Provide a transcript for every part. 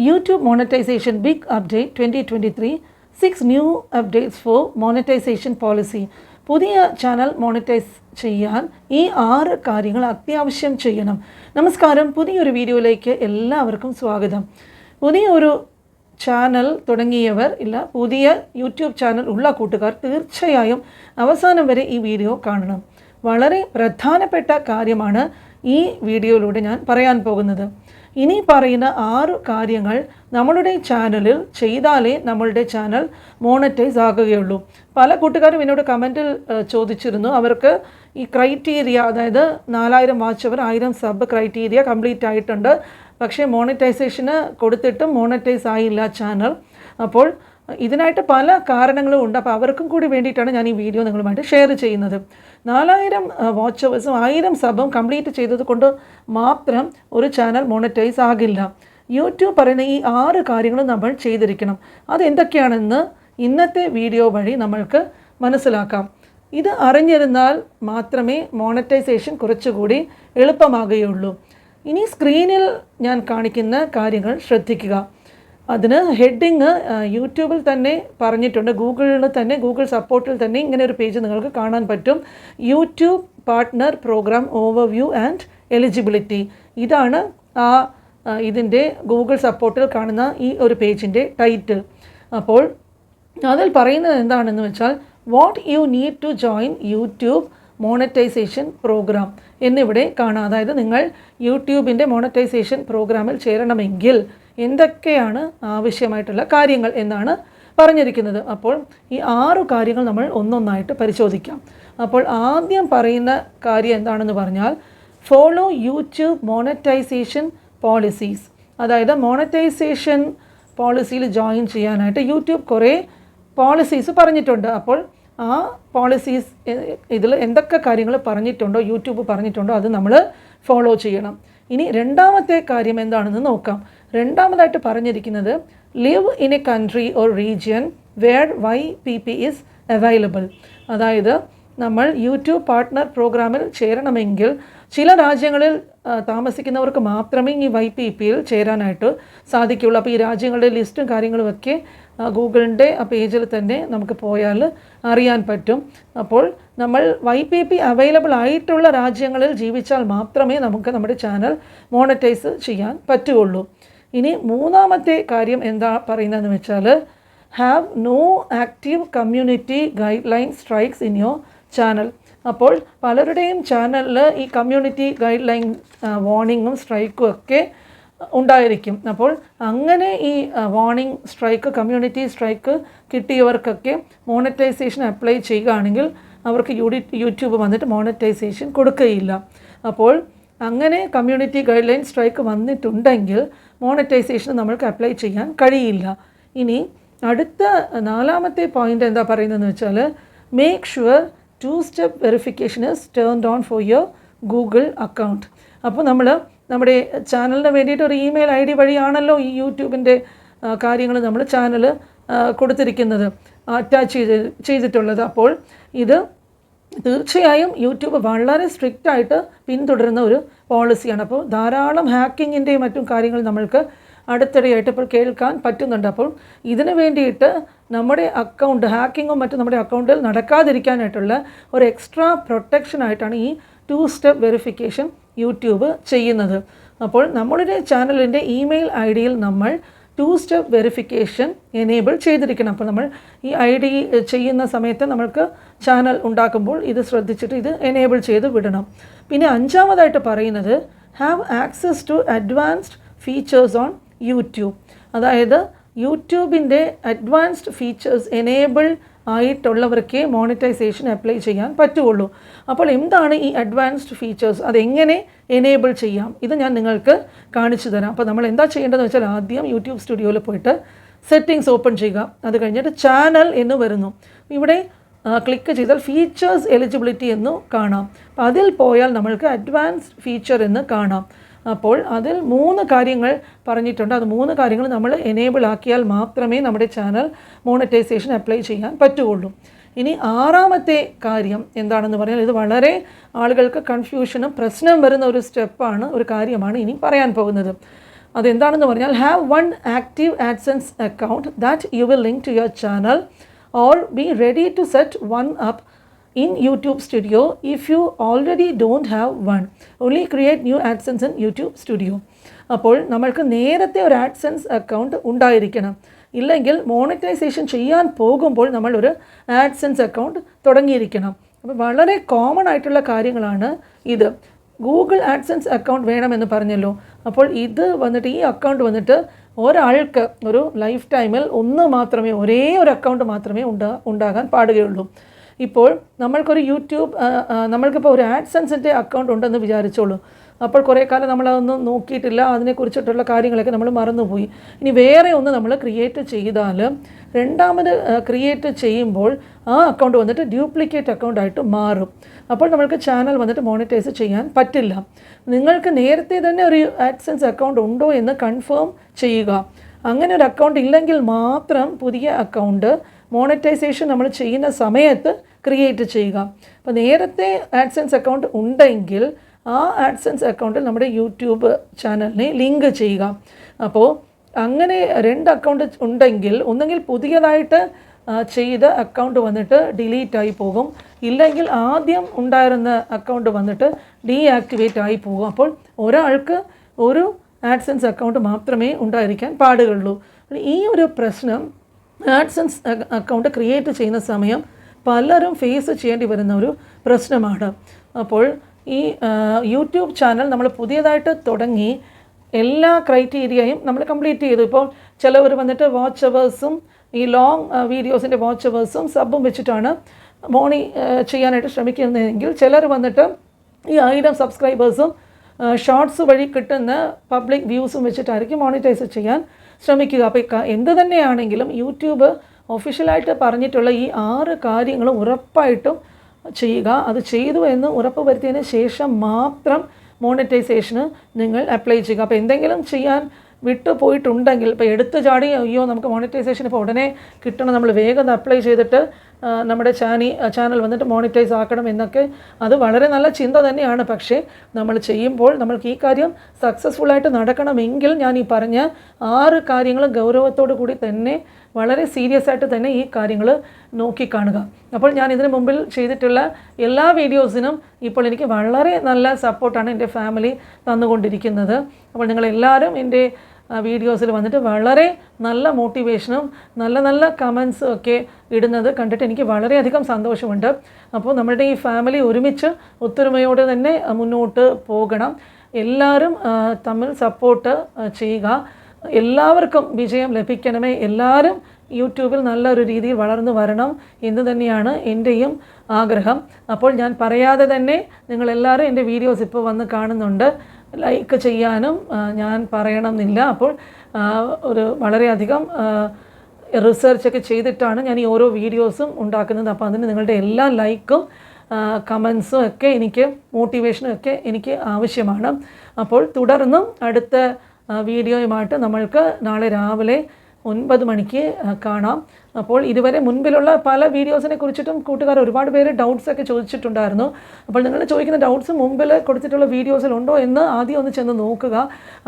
YouTube monetization big update 2023, 6 new updates for monetization policy. പുതിയ channel monetise ചെയ്യാൻ ഈ 6 കാര്യങ്ങൾ അത്യാവശ്യം ചെയ്യണം. നമസ്കാരം, പുതിയൊരു വീഡിയോയിലേക്ക് എല്ലാവർക്കും സ്വാഗതം. പുതിയൊരു ചാനൽ തുടങ്ങിയവർ പുതിയ യൂട്യൂബ് ചാനൽ ഉള്ള കൂട്ടുകാർ തീർച്ചയായും അവസാനം വരെ ഈ വീഡിയോ കാണണം. വളരെ പ്രധാനപ്പെട്ട കാര്യമാണ് ഈ വീഡിയോയിലൂടെ ഞാൻ പറയാൻ പോകുന്നത്. ഇനി പറയുന്ന 6 കാര്യങ്ങൾ നമ്മളുടെ ചാനലിൽ ചെയ്താലേ നമ്മളുടെ ചാനൽ മോണറ്റൈസ് ആകുകയുള്ളൂ. പല കൂട്ടുകാരും എന്നോട് കമൻറ്റിൽ ചോദിച്ചിരുന്നു, അവർക്ക് ഈ ക്രൈറ്റീരിയ, അതായത് 4000 വാച്ച് അവർ 1000 സബ് ക്രൈറ്റീരിയ കംപ്ലീറ്റ് ആയിട്ടുണ്ട്, പക്ഷേ മോണറ്റൈസേഷന് കൊടുത്തിട്ടും മോണറ്റൈസ് ആയില്ല ചാനൽ. അപ്പോൾ ഇതിനായിട്ട് പല കാരണങ്ങളും ഉണ്ട്. അപ്പോൾ അവർക്കും കൂടി വേണ്ടിയിട്ടാണ് ഞാൻ ഈ വീഡിയോ നിങ്ങളുമായിട്ട് ഷെയർ ചെയ്യുന്നത്. 4000 വാച്ച് അവേഴ്സും 1000 സബും കംപ്ലീറ്റ് ചെയ്തത് കൊണ്ട് മാത്രം ഒരു ചാനൽ മോണറ്റൈസ് ആകില്ല. യൂട്യൂബ് പറയുന്ന ഈ 6 കാര്യങ്ങളും നമ്മൾ ചെയ്തിരിക്കണം. അതെന്തൊക്കെയാണെന്ന് ഇന്നത്തെ വീഡിയോ വഴി നമ്മൾക്ക് മനസ്സിലാക്കാം. ഇത് അറിഞ്ഞിരുന്നാൽ മാത്രമേ മോണറ്റൈസേഷൻ കുറച്ചുകൂടി എളുപ്പമാകുകയുള്ളൂ. ഇനി സ്ക്രീനിൽ ഞാൻ കാണിക്കുന്ന കാര്യങ്ങൾ ശ്രദ്ധിക്കുക. അതിന് ഹെഡിങ് യൂട്യൂബിൽ തന്നെ പറഞ്ഞിട്ടുണ്ട്, ഗൂഗിൾ സപ്പോർട്ടിൽ തന്നെ ഇങ്ങനെ ഒരു പേജ് നിങ്ങൾക്ക് കാണാൻ പറ്റും. YouTube partner program overview and eligibility. ഇതാണ് ഇതിൻ്റെ ഗൂഗിൾ സപ്പോർട്ടിൽ കാണുന്ന ഈ ഒരു പേജിൻ്റെ ടൈറ്റിൽ. അപ്പോൾ അതിൽ പറയുന്നത് എന്താണെന്ന് വെച്ചാൽ, what you need to join YouTube monetization program എന്നിവിടെ കാണാം. അതായത് നിങ്ങൾ യൂട്യൂബിൻ്റെ മോണറ്റൈസേഷൻ പ്രോഗ്രാമിൽ ചേരണമെങ്കിൽ എന്തൊക്കെയാണ് ആവശ്യമായിട്ടുള്ള കാര്യങ്ങൾ എന്നാണ് പറഞ്ഞിരിക്കുന്നത്. അപ്പോൾ ഈ 6 കാര്യങ്ങൾ നമ്മൾ ഒന്നൊന്നായിട്ട് പരിശോധിക്കാം. അപ്പോൾ ആദ്യം പറയുന്ന കാര്യം എന്താണെന്ന് പറഞ്ഞാൽ, ഫോളോ യൂട്യൂബ് മോണറ്റൈസേഷൻ പോളിസീസ്. അതായത് മോണറ്റൈസേഷൻ പോളിസിയിൽ ജോയിൻ ചെയ്യാനായിട്ട് യൂട്യൂബ് കുറേ പോളിസീസ് പറഞ്ഞിട്ടുണ്ട്. അപ്പോൾ ആ പോളിസീസ് ഇതിൽ എന്തൊക്കെ കാര്യങ്ങൾ പറഞ്ഞിട്ടുണ്ടോ, യൂട്യൂബ് പറഞ്ഞിട്ടുണ്ടോ, അത് നമ്മൾ ഫോളോ ചെയ്യണം. ഇനി രണ്ടാമത്തെ കാര്യം എന്താണെന്ന് നോക്കാം. രണ്ടാമതായിട്ട് പറഞ്ഞിരിക്കുന്നത്, live in a country or region where YPP is available. അതായത് നമ്മൾ യൂട്യൂബ് പാർട്ട്ണർ പ്രോഗ്രാമിൽ ചേരണമെങ്കിൽ ചില രാജ്യങ്ങളിൽ താമസിക്കുന്നവർക്ക് മാത്രമേ ഈ YPPയിൽ ചേരാനായിട്ട് സാധിക്കുകയുള്ളൂ. അപ്പോൾ ഈ രാജ്യങ്ങളുടെ ലിസ്റ്റും കാര്യങ്ങളുമൊക്കെ ഗൂഗിളിൻ്റെ ആ പേജിൽ തന്നെ നമുക്ക് പോയാൽ അറിയാൻ പറ്റും. അപ്പോൾ നമ്മൾ YPP അവൈലബിൾ ആയിട്ടുള്ള രാജ്യങ്ങളിൽ ജീവിച്ചാൽ മാത്രമേ നമുക്ക് നമ്മുടെ ചാനൽ മോണറ്റൈസ് ചെയ്യാൻ പറ്റുകയുള്ളൂ. ഇനി മൂന്നാമത്തെ കാര്യം എന്താ പറയുന്നതെന്ന് വെച്ചാൽ, have no active community guideline strikes in your channel. അപ്പോൾ പലരുടെയും ചാനലിൽ ഈ കമ്മ്യൂണിറ്റി ഗൈഡ് ലൈൻ വാർണിങ്ങും സ്ട്രൈക്കും ഒക്കെ ഉണ്ടായിരിക്കും. അപ്പോൾ അങ്ങനെ ഈ വാർണിംഗ് സ്ട്രൈക്ക്, കമ്മ്യൂണിറ്റി സ്ട്രൈക്ക് കിട്ടിയവർക്കൊക്കെ മോണറ്റൈസേഷൻ അപ്ലൈ ചെയ്യുകയാണെങ്കിൽ അവർക്ക് യൂട്യൂബ് വന്നിട്ട് മോണറ്റൈസേഷൻ കൊടുക്കുകയില്ല. അപ്പോൾ അങ്ങനെ കമ്മ്യൂണിറ്റി ഗൈഡ് ലൈൻ സ്ട്രൈക്ക് വന്നിട്ടുണ്ടെങ്കിൽ മോണറ്റൈസേഷൻ നമ്മൾക്ക് അപ്ലൈ ചെയ്യാൻ കഴിയില്ല. ഇനി അടുത്ത 4ാമത്തെ പോയിൻ്റ് എന്താ പറയുന്നതെന്ന് വെച്ചാൽ, make sure 2-step verification is turned on for your Google account. അപ്പോൾ നമ്മൾ നമ്മുടെ ചാനലിന് വേണ്ടിയിട്ട് ഒരു ഇമെയിൽ ID വഴിയാണല്ലോ ഈ യൂട്യൂബിൻ്റെ കാര്യങ്ങൾ നമ്മൾ ചാനൽ കൊടുത്തിരിക്കുന്നത്, അറ്റാച്ച് ചെയ്തിട്ടുള്ളത്. അപ്പോൾ ഇത് തീർച്ചയായും യൂട്യൂബ് വളരെ സ്ട്രിക്റ്റ് ആയിട്ട് പിന്തുടരുന്ന ഒരു പോളിസിയാണ്. അപ്പോൾ ധാരാളം ഹാക്കിങ്ങിൻ്റെയും മറ്റും കാര്യങ്ങൾ നമ്മൾക്ക് അടുത്തിടെയായിട്ട് ഇപ്പോൾ കേൾക്കാൻ പറ്റുന്നുണ്ട്. അപ്പോൾ ഇതിന് വേണ്ടിയിട്ട് നമ്മുടെ അക്കൗണ്ട് ഹാക്കിങ്ങും മറ്റും നമ്മുടെ അക്കൗണ്ടിൽ നടക്കാതിരിക്കാനായിട്ടുള്ള ഒരു എക്സ്ട്രാ പ്രൊട്ടക്ഷനായിട്ടാണ് ഈ 2-step വെരിഫിക്കേഷൻ യൂട്യൂബ് ചെയ്യുന്നത്. അപ്പോൾ നമ്മളുടെ ചാനലിൻ്റെ ഇമെയിൽ IDയിൽ നമ്മൾ 2-step വെരിഫിക്കേഷൻ എനേബിൾ ചെയ്തിരിക്കണം. അപ്പോൾ നമ്മൾ ഈ ID ചെയ്യുന്ന സമയത്ത് നമ്മൾക്ക് ചാനൽ ഉണ്ടാക്കുമ്പോൾ ഇത് ശ്രദ്ധിച്ചിട്ട് ഇത് എനേബിൾ ചെയ്ത് വിടണം. പിന്നെ 5ാമതായിട്ട് പറയുന്നത്, have access to advanced features on YouTube. അതായത് യൂട്യൂബിൻ്റെ അഡ്വാൻസ്ഡ് ഫീച്ചേഴ്സ് എനേബിൾ ആയിട്ടുള്ളവർക്കേ മോണിറ്റൈസേഷൻ അപ്ലൈ ചെയ്യാൻ പറ്റുകയുള്ളൂ. അപ്പോൾ എന്താണ് ഈ അഡ്വാൻസ്ഡ് ഫീച്ചേഴ്സ്, അതെങ്ങനെ എനേബിൾ ചെയ്യാം, ഇത് ഞാൻ നിങ്ങൾക്ക് കാണിച്ചു തരാം. അപ്പോൾ നമ്മൾ എന്താ ചെയ്യേണ്ടതെന്ന് വെച്ചാൽ, ആദ്യം യൂട്യൂബ് സ്റ്റുഡിയോയിൽ പോയിട്ട് സെറ്റിങ്സ് ഓപ്പൺ ചെയ്യുക. അത് കഴിഞ്ഞിട്ട് ചാനൽ എന്ന് വരുന്നു. ഇവിടെ ക്ലിക്ക് ചെയ്താൽ ഫീച്ചേഴ്സ് എലിജിബിലിറ്റി എന്ന് കാണാം. അപ്പോൾ അതിൽ പോയാൽ നമ്മൾക്ക് അഡ്വാൻസ്ഡ് ഫീച്ചർ എന്ന് കാണാം. അപ്പോൾ അതിൽ 3 കാര്യങ്ങൾ പറഞ്ഞിട്ടുണ്ട്. അത് 3 കാര്യങ്ങൾ നമ്മൾ എനേബിൾ ആക്കിയാൽ മാത്രമേ നമ്മുടെ ചാനൽ മോണറ്റൈസേഷൻ അപ്ലൈ ചെയ്യാൻ പറ്റുകയുള്ളൂ. ഇനി 6ാമത്തെ കാര്യം എന്താണെന്ന് പറഞ്ഞാൽ, ഇത് വളരെ ആളുകൾക്ക് കൺഫ്യൂഷനും പ്രശ്നം വരുന്ന ഒരു കാര്യമാണ് ഇനി പറയാൻ പോകുന്നത്. അതെന്താണെന്ന് പറഞ്ഞാൽ have one active AdSense account that you will link to your channel or be ready to set one up in YouTube Studio if you already don't have one. Only create new AdSense in YouTube Studio. അപ്പോൾ നമ്മൾക്ക് നേരത്തെ ഒരു AdSense account ഉണ്ടായിരിക്കണം. ഇല്ലെങ്കിൽ monetisation ചെയ്യാൻ പോകുമ്പോൾ നമ്മളൊരു AdSense account തുടങ്ങിയിരിക്കണം. അപ്പോൾ വളരെ കോമൺ ആയിട്ടുള്ള കാര്യങ്ങളാണ് ഇത്. ഗൂഗിൾ ആഡ്സെൻസ് അക്കൗണ്ട് വേണമെന്ന് പറഞ്ഞല്ലോ. അപ്പോൾ ഇത് വന്നിട്ട് ഈ അക്കൗണ്ട് വന്നിട്ട് ഒരാൾക്ക് ഒരു ലൈഫ് ടൈമിൽ ഒരേ ഒരു അക്കൗണ്ട് മാത്രമേ ഉണ്ടാകാൻ പാടുകയുള്ളൂ. ഇപ്പോൾ നമ്മൾക്കൊരു നമ്മൾക്കിപ്പോൾ ഒരു ആഡ്സെൻസിൻ്റെ അക്കൗണ്ട് ഉണ്ടെന്ന് വിചാരിച്ചോളൂ. അപ്പോൾ കുറേ കാലം നമ്മളതൊന്നും നോക്കിയിട്ടില്ല, അതിനെക്കുറിച്ചിട്ടുള്ള കാര്യങ്ങളൊക്കെ നമ്മൾ മറന്നുപോയി. ഇനി വേറെ ഒന്ന് നമ്മൾ ക്രിയേറ്റ് ചെയ്താൽ രണ്ടാമത് ക്രിയേറ്റ് ചെയ്യുമ്പോൾ ആ അക്കൗണ്ട് വന്നിട്ട് ഡ്യൂപ്ലിക്കേറ്റ് അക്കൗണ്ടായിട്ട് മാറും. അപ്പോൾ നമ്മൾക്ക് ചാനൽ വന്നിട്ട് മോണിറ്റൈസ് ചെയ്യാൻ പറ്റില്ല. നിങ്ങൾക്ക് നേരത്തെ തന്നെ ഒരു ആഡ്സെൻസ് അക്കൗണ്ട് ഉണ്ടോ എന്ന് കൺഫേം ചെയ്യുക. അങ്ങനെ ഒരു അക്കൗണ്ട് ഇല്ലെങ്കിൽ മാത്രം പുതിയ അക്കൗണ്ട് മോണിറ്റൈസേഷൻ നമ്മൾ ചെയ്യുന്ന സമയത്ത് ക്രിയേറ്റ് ചെയ്യുക. അപ്പോൾ നേരത്തെ ആഡ്സെൻസ് അക്കൗണ്ട് ഉണ്ടെങ്കിൽ ആ ആഡ്സെൻസ് അക്കൗണ്ടിൽ നമ്മുടെ യൂട്യൂബ് ചാനലിനെ ലിങ്ക് ചെയ്യുക. അപ്പോൾ അങ്ങനെ 2 അക്കൗണ്ട് ഉണ്ടെങ്കിൽ ഒന്നെങ്കിൽ പുതിയതായിട്ട് ചെയ്ത അക്കൗണ്ട് വന്നിട്ട് ഡിലീറ്റ് ആയി പോകും, ഇല്ലെങ്കിൽ ആദ്യം ഉണ്ടായിരുന്ന അക്കൗണ്ട് വന്നിട്ട് ഡീആക്ടിവേറ്റ് ആയി പോകും. അപ്പോൾ ഒരാൾക്ക് ഒരു ആഡ്സെൻസ് അക്കൗണ്ട് മാത്രമേ ഉണ്ടായിരിക്കാൻ പാടുകയുള്ളൂ. ഈ ഒരു പ്രശ്നം ആഡ്സെൻസ് അക്കൗണ്ട് ക്രിയേറ്റ് ചെയ്യുന്ന സമയം പലരും ഫേസ് ചെയ്യേണ്ടി വരുന്ന ഒരു പ്രശ്നമാണ്. അപ്പോൾ ഈ യൂട്യൂബ് ചാനൽ നമ്മൾ പുതിയതായിട്ട് തുടങ്ങി എല്ലാ ക്രൈറ്റീരിയയും നമ്മൾ കംപ്ലീറ്റ് ചെയ്തു. ഇപ്പോൾ ചിലവർ വന്നിട്ട് വാച്ച് അവേഴ്സും ഈ ലോങ് വീഡിയോസിൻ്റെ വാച്ച് അവേഴ്സും സബും വെച്ചിട്ടാണ് ചെയ്യാനായിട്ട് ശ്രമിക്കുന്നതെങ്കിൽ ചിലർ വന്നിട്ട് ഈ 1000 സബ്സ്ക്രൈബേഴ്സും ഷോർട്സ് വഴി കിട്ടുന്ന പബ്ലിക് വ്യൂസും വെച്ചിട്ടായിരിക്കും മോണിറ്റൈസ് ചെയ്യാൻ ശ്രമിക്കുക. അപ്പോൾ എന്ത് തന്നെയാണെങ്കിലും യൂട്യൂബ് ഒഫീഷ്യലായിട്ട് പറഞ്ഞിട്ടുള്ള ഈ 6 കാര്യങ്ങളും ഉറപ്പായിട്ടും ചെയ്യുക. അത് ചെയ്തു എന്ന് ഉറപ്പ് വരുത്തിയതിന് ശേഷം മാത്രം മോണിറ്റൈസേഷന് നിങ്ങൾ അപ്ലൈ ചെയ്യുക. അപ്പോൾ എന്തെങ്കിലും ചെയ്യാൻ വിട്ടു പോയിട്ടുണ്ടെങ്കിൽ ഇപ്പോൾ എടുത്തു ചാടി അയ്യോ നമുക്ക് മോണിറ്റൈസേഷൻ ഇപ്പോൾ ഉടനെ കിട്ടണം, നമ്മൾ വേഗം അപ്ലൈ ചെയ്തിട്ട് നമ്മുടെ ചാനൽ വന്നിട്ട് മോണിറ്റൈസ് ആക്കണം എന്നൊക്കെ അത് വളരെ നല്ല ചിന്ത തന്നെയാണ്. പക്ഷേ നമ്മൾ ചെയ്യുമ്പോൾ നമ്മൾക്ക് ഈ കാര്യം സക്സസ്ഫുള്ളായിട്ട് നടക്കണമെങ്കിൽ ഞാൻ ഈ പറഞ്ഞ 6 കാര്യങ്ങളും ഗൗരവത്തോടു കൂടി തന്നെ വളരെ സീരിയസ് ആയിട്ട് തന്നെ ഈ കാര്യങ്ങൾ നോക്കിക്കാണുക. അപ്പോൾ ഞാൻ ഇതിനു മുമ്പിൽ ചെയ്തിട്ടുള്ള എല്ലാ വീഡിയോസിനും ഇപ്പോൾ എനിക്ക് വളരെ നല്ല സപ്പോർട്ടാണ് എൻ്റെ ഫാമിലി തന്നുകൊണ്ടിരിക്കുന്നത്. അപ്പോൾ നിങ്ങളെല്ലാവരും എൻ്റെ വീഡിയോസിൽ വന്നിട്ട് വളരെ നല്ല മോട്ടിവേഷനും നല്ല കമൻസും ഒക്കെ ഇടുന്നത് കണ്ടിട്ട് എനിക്ക് വളരെയധികം സന്തോഷമുണ്ട്. അപ്പോൾ നമ്മുടെ ഈ ഫാമിലി ഒരുമിച്ച് ഒത്തൊരുമയോടെ തന്നെ മുന്നോട്ട് പോകണം. എല്ലാവരും തമ്മിൽ സപ്പോർട്ട് ചെയ്യുക. എല്ലാവർക്കും വിജയം ലഭിക്കണമേ. എല്ലാവരും യൂട്യൂബിൽ നല്ലൊരു രീതിയിൽ വളർന്നു വരണം എന്ന് തന്നെയാണ് എൻ്റെയും ആഗ്രഹം. അപ്പോൾ ഞാൻ പറയാതെ തന്നെ നിങ്ങളെല്ലാവരും എൻ്റെ വീഡിയോസ് ഇപ്പോൾ വന്ന് കാണുന്നുണ്ട്. ലൈക്ക് ചെയ്യാനും ഞാൻ പറയണമെന്നില്ല. അപ്പോൾ വളരെയധികം റിസർച്ചൊക്കെ ചെയ്തിട്ടാണ് ഞാൻ ഈ ഓരോ വീഡിയോസും ഉണ്ടാക്കുന്നത്. അപ്പോൾ അതിന് നിങ്ങളുടെ എല്ലാ ലൈക്കും കമൻസും ഒക്കെ എനിക്ക് മോട്ടിവേഷനും ഒക്കെ എനിക്ക് ആവശ്യമാണ്. അപ്പോൾ തുടർന്നും അടുത്ത വീഡിയോയുമായിട്ട് നമ്മൾക്ക് നാളെ രാവിലെ 9 മണിക്ക് കാണാം. അപ്പോൾ ഇതുവരെ മുൻപിലുള്ള പല വീഡിയോസിനെ കുറിച്ചിട്ടും കൂട്ടുകാർ ഒരുപാട് പേര് ഡൗട്ട്സൊക്കെ ചോദിച്ചിട്ടുണ്ടായിരുന്നു. അപ്പോൾ നിങ്ങൾ ചോദിക്കുന്ന ഡൗട്ട്സ് മുമ്പിൽ കൊടുത്തിട്ടുള്ള വീഡിയോസിലുണ്ടോ എന്ന് ആദ്യം ഒന്ന് ചെന്ന് നോക്കുക.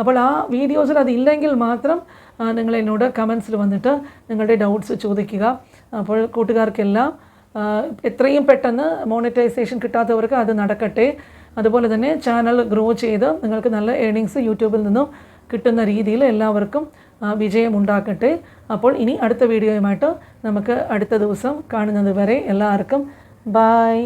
അപ്പോൾ ആ വീഡിയോസിൽ അതില്ലെങ്കിൽ മാത്രം നിങ്ങൾ എന്നോട് കമൻസിൽ വന്നിട്ട് നിങ്ങളുടെ ഡൗട്ട്സ് ചോദിക്കുക. അപ്പോൾ കൂട്ടുകാർക്കെല്ലാം എത്രയും പെട്ടെന്ന് മോണിറ്റൈസേഷൻ കിട്ടാത്തവർക്ക് അത് നടക്കട്ടെ. അതുപോലെ തന്നെ ചാനൽ ഗ്രോ ചെയ്ത് നിങ്ങൾക്ക് നല്ല ഏർണിങ്സ് യൂട്യൂബിൽ നിന്നും കിട്ടുന്ന രീതിയിൽ എല്ലാവർക്കും വിജയം ഉണ്ടാക്കട്ടെ. അപ്പോൾ ഇനി അടുത്ത വീഡിയോയുമായിട്ട് നമുക്ക് അടുത്ത ദിവസം കാണുന്നത് വരെ എല്ലാവർക്കും ബൈ.